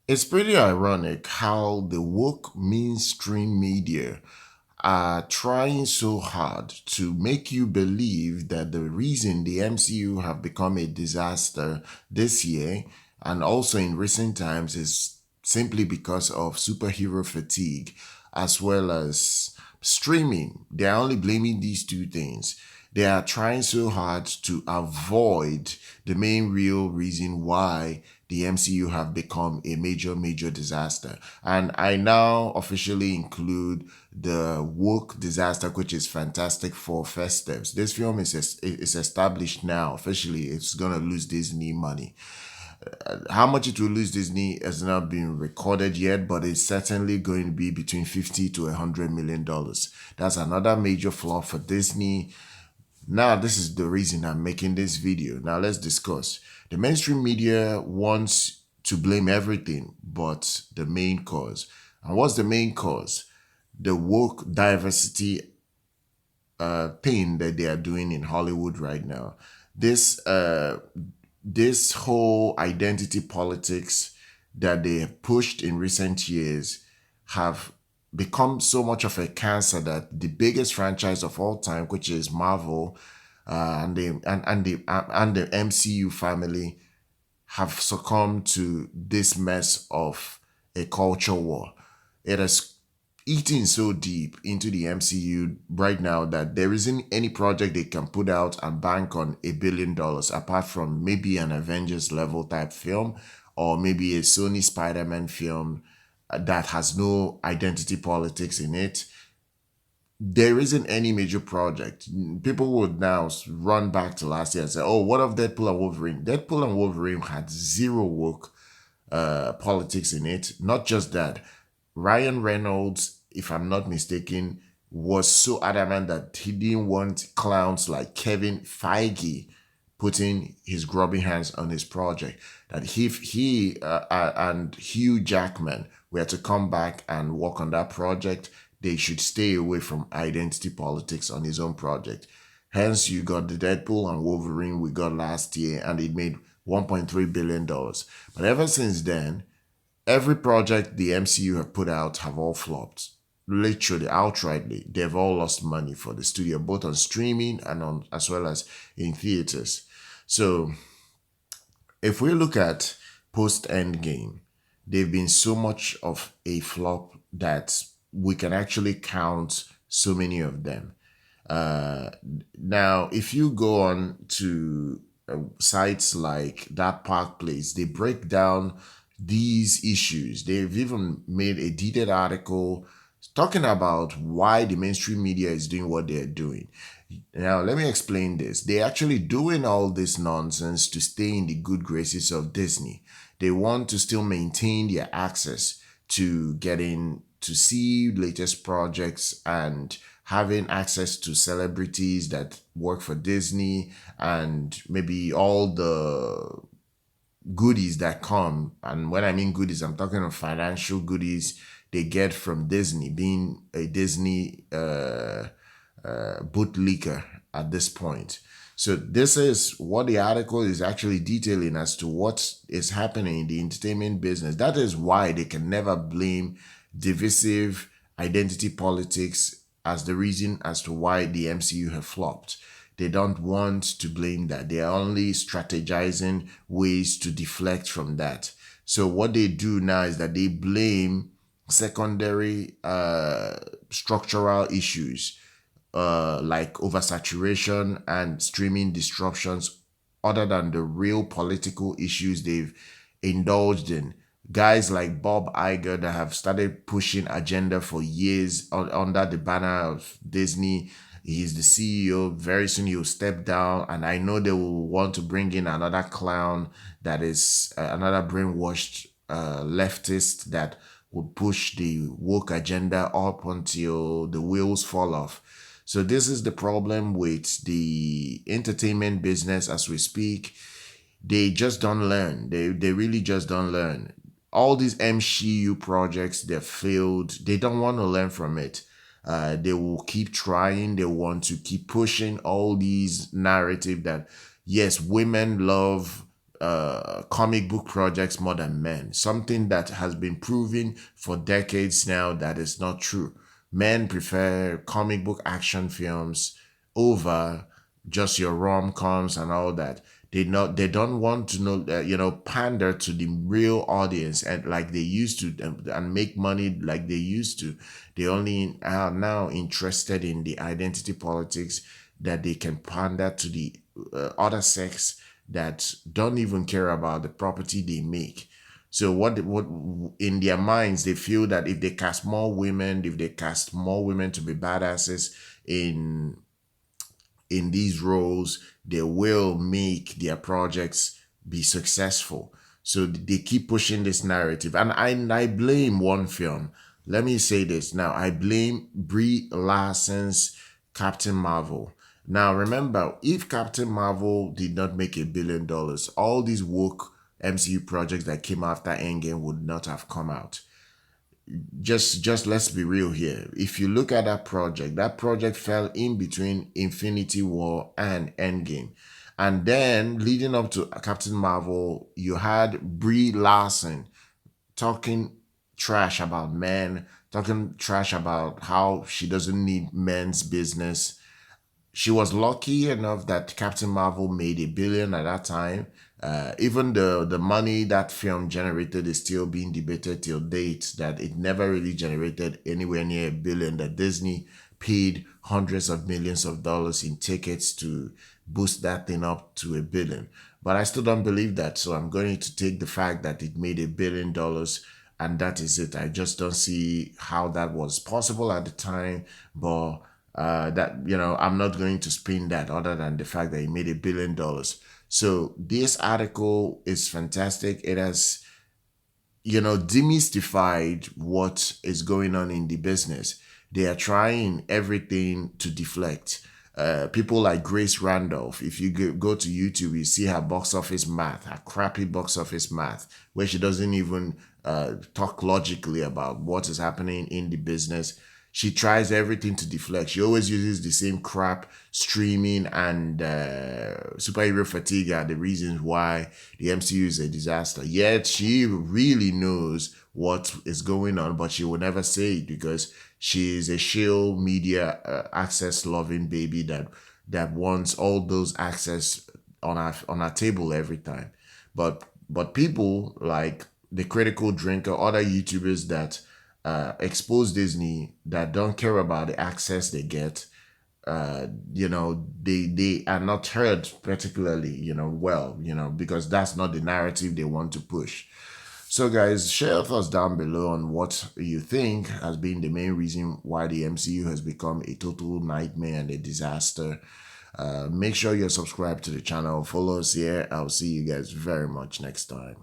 It's pretty ironic how the woke mainstream media are trying so hard to make you believe that the reason the MCU have become a disaster this year and also in recent times is simply because of superhero fatigue as well as streaming. They are only blaming these two things. They are trying so hard to avoid the main real reason why the MCU have become a major disaster. And I now officially include the woke disaster, which is Fantastic Four Festives. This film is established now officially. It's gonna lose Disney money. How much it will lose Disney has not been recorded yet, but it's certainly going to be between 50 to $100 million. That's another major flop for Disney. Now, this is the reason I'm making this video. Now, let's discuss. The mainstream media wants to blame everything but the main cause. And what's the main cause? The woke diversity thing that they are doing in Hollywood right now. This whole identity politics that they have pushed in recent years have become so much of a cancer that the biggest franchise of all time, which is Marvel, and the MCU family, have succumbed to this mess of a culture war. It has eaten so deep into the MCU right now that there isn't any project they can put out and bank on $1 billion apart from maybe an Avengers level type film or maybe a Sony Spider-Man film that has no identity politics in it. There isn't any major project. People would now run back to last year and say, "Oh, what of Deadpool and Wolverine?" Deadpool and Wolverine had zero woke politics in it. Not just that, Ryan Reynolds, if I'm not mistaken, was so adamant that he didn't want clowns like Kevin Feige putting his grubby hands on his project. That if he and Hugh Jackman were to come back and work on that project, they should stay away from identity politics on his own project. Hence, you got the Deadpool and Wolverine we got last year, and it made $1.3 billion. But ever since then, every project the MCU have put out have all flopped. Literally, outrightly, they've all lost money for the studio, both on streaming and on as well as in theaters. So if we look at post Endgame, they've been so much of a flop that we can actually count so many of them. Uh, Now, if you go on to sites like That Park Place, they break down these issues. They've even made a detailed article talking about why the mainstream media is doing what they're doing. Now, let me explain this. They're actually doing all this nonsense to stay in the good graces of Disney. They want to still maintain their access to getting to see latest projects and having access to celebrities that work for Disney and maybe all the goodies that come. And when I mean goodies, I'm talking of financial goodies they get from Disney, being a Disney bootlicker at this point. So this is what the article is actually detailing as to what is happening in the entertainment business. That is why they can never blame divisive identity politics as the reason as to why the MCU have flopped. They don't want to blame that. They are only strategizing ways to deflect from that. So what they do now is that they blame secondary structural issues like oversaturation and streaming disruptions, other than the real political issues they've indulged in. Guys like Bob Iger that have started pushing agenda for years under the banner of Disney. He's the CEO. Very soon he'll step down, and I know they will want to bring in another clown that is another brainwashed leftist that would push the woke agenda up until the wheels fall off. So this is the problem with the entertainment business as we speak. They just don't learn. They really just don't learn. All these MCU projects that failed, they don't want to learn from it. They will keep trying. They want to keep pushing all these narrative that yes, women love comic book projects more than men, something that has been proven for decades now that is not true. Men prefer comic book action films over just your rom-coms and all that. They don't want to know pander to the real audience and like they used to, and make money like they used to. They only are now interested in the identity politics, that they can pander to the other sex that don't even care about the property they make. So what in their minds they feel that if they cast more women, if they cast more women to be badasses in these roles, they will make their projects be successful. So they keep pushing this narrative, and I blame one film. Let me say this now. I blame Brie Larson's Captain Marvel. Now remember, if Captain Marvel did not make $1 billion, all these woke MCU projects that came after Endgame would not have come out. Just let's be real here. If you look at that project fell in between Infinity War and Endgame. And then leading up to Captain Marvel, you had Brie Larson talking trash about men, talking trash about how she doesn't need men's business. She was lucky enough that Captain Marvel made $1 billion at that time. Even the money that film generated is still being debated till date, that it never really generated anywhere near $1 billion, that Disney paid hundreds of millions of dollars in tickets to boost that thing up to $1 billion. But I still don't believe that, so I'm going to take the fact that it made $1 billion, and that is it. I just don't see how that was possible at the time, but that I'm not going to spin that other than the fact that he made $1 billion. So this article is fantastic. It has demystified what is going on in the business. They are trying everything to deflect. People like Grace Randolph, if you go to YouTube, you see her box office math, her crappy box office math, where she doesn't even talk logically about what is happening in the business. She tries everything to deflect. She always uses the same crap, streaming and superhero fatigue are the reasons why the MCU is a disaster. Yet she really knows what is going on, but she will never say it because she is a shill media access loving baby that wants all those access on our table every time. But people like the Critical Drinker, other YouTubers that expose Disney, that don't care about the access they get, they are not heard particularly, well, because that's not the narrative they want to push. So guys, share your thoughts down below on what you think has been the main reason why the MCU has become a total nightmare and a disaster. Make sure you're subscribed to the channel, follow us here. I'll see you guys very much next time.